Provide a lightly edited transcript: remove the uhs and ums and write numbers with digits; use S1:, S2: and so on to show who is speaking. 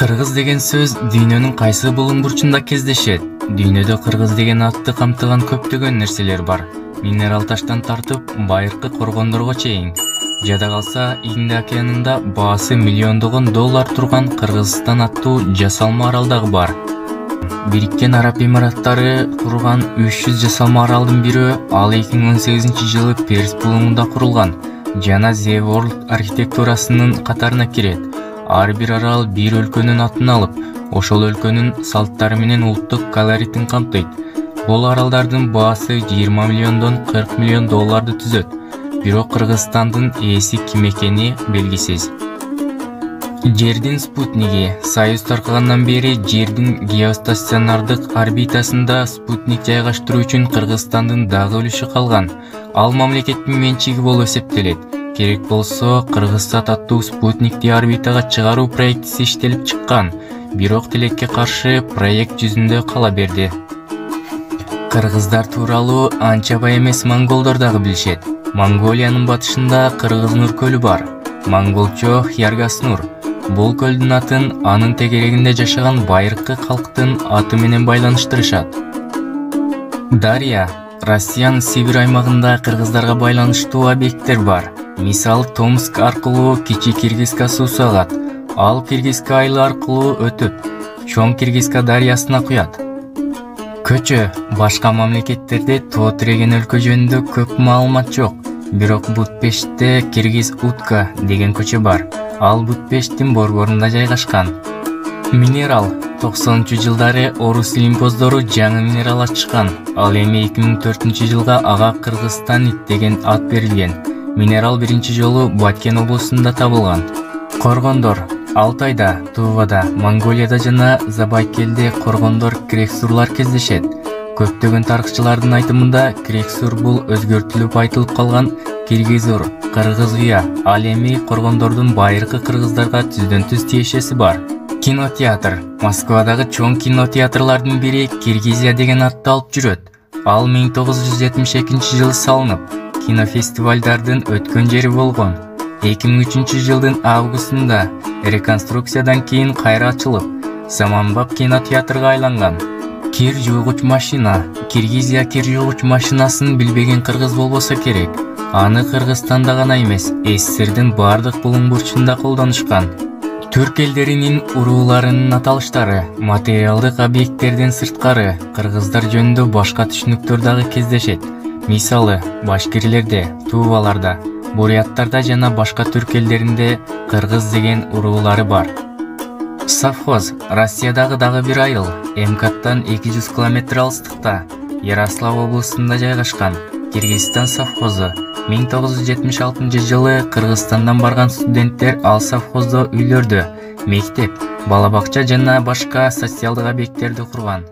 S1: Кыргыз деген сөз дүйнөнүн кайсы булуң бурчунда кездешет. Дүйнөдө кыргыз деген атты камтыган көптөгөн нерселер бар. Минерал таштан тартып, байыркы коргондорго чейин. Жада калса, Инд океанында баасы миллиондогон доллар турган Кыргызстан аттуу жасалма арал дагы бар. Бириккен Араб Эмираттары курган 300 жасалма аралдын бирөө, ал 2018-жылы Перс булуңунда курулган жана The World архитектурасынын катарына кирет. Ар бир арал бир өлкөнүн атын алып, ошол өлкөнүн салттары менен улуттук колоритин камтыйт. Бул аралдардын баасы 20 миллиондон 40 миллион долларды түзөт. Бирок Кыргызстандын ээси ким экени белгисиз. Жердин спутниги Союз таркагандан бери Жердин геостационардык орбитасында спутник жайгаштыруу үчүн Кыргызстандын дагы үлүшү калган. Ал мамлекеттин менчиги болуп эсептелет. Керек болсо, Кыргызстан аттуу спутникти орбитага чыгаруу проектиси иштелип чыккан. Бирок тилекке каршы проект жүзүндө кала берди. Кыргыздар тууралуу анча-бай эмес монголдор дагы билишет. Монголиянын батышында Кыргыз-Нур көлү бар. Монголчо Яргас-Нур. Бул көлдүн атын анын тегерегинде жашаган байыркы калктын аты менен байланыштырышат. Дарья Россиянын Сибирь аймагында кыргыздарга байланыштуу объекттер бар. Мисалы Томск аркылуу Кичи Киргизка суусу агат. Ал Киргизка айылы аркылуу өтүп, Чоң Киргизка дарыясына куят. Көчө башка мамлекеттерде тоо тиреген өлкө жөнүндө көп маалымат жок. Бирок Будапештте Киргиз Утка деген көчө бар. Ал Будапешттин борборунда жайгашкан. Минерал 90-жылдары Орус лимпоздору жаңы минерал ачышкан. Ал эми 2004-жылга ага Кыргызстанит деген ат берилген. Минерал биринчи жолу Баткен облусунда табылган. Коргондор Алтайда, Тувада, Монголияда жана Забайкелде коргондор крексурлар кездешет. Көптөгөн тарыхчылардын айтымында крексур бул өзгөртүлүп айтылып калган киргизур, кыргызгыя. Ал эми коргондордун байыркы кыргыздарга түздөн-түз тиешеси бар. Кинотеатр Москвадагы чоң кинотеатрлардын бири Киргизия деген атты алып жүрөт. Ал 1972-жылы салынып, кинофестивалдардын өткөн жери болгон. 2003-жылдын августунда реконструкциядан кийин кайра ачылып, заманбап кинотеатрга айланган. Кир жуугуч машина. Киргизия кир жуугуч машинасын билбеген кыргыз болбосо керек. Аны Кыргызстанда гана эмес, СССРдин бардык булуң бурчунда колдонушкан. Түрк элдеринин урууларынын аталыштары, материалдык объекттерден сырткары кыргыздар жөнүндө башка түшүнүктөр дагы кездешет. Мисалы, башкирлерде, туваларда, буряттарда жана башка түрк элдеринде кыргыз деген уруулары бар. Совхоз Россиядагы дагы бир айыл, МКАДтан 200 км алыстыкта, Ярослав облусунда жайгашкан. Киргизстан совхозу 1976-жылы Кыргызстандан барган студенттер ал совхоздо үйлөрдө, мектеп, бала бакча жана башка социалдык объекттерди курган.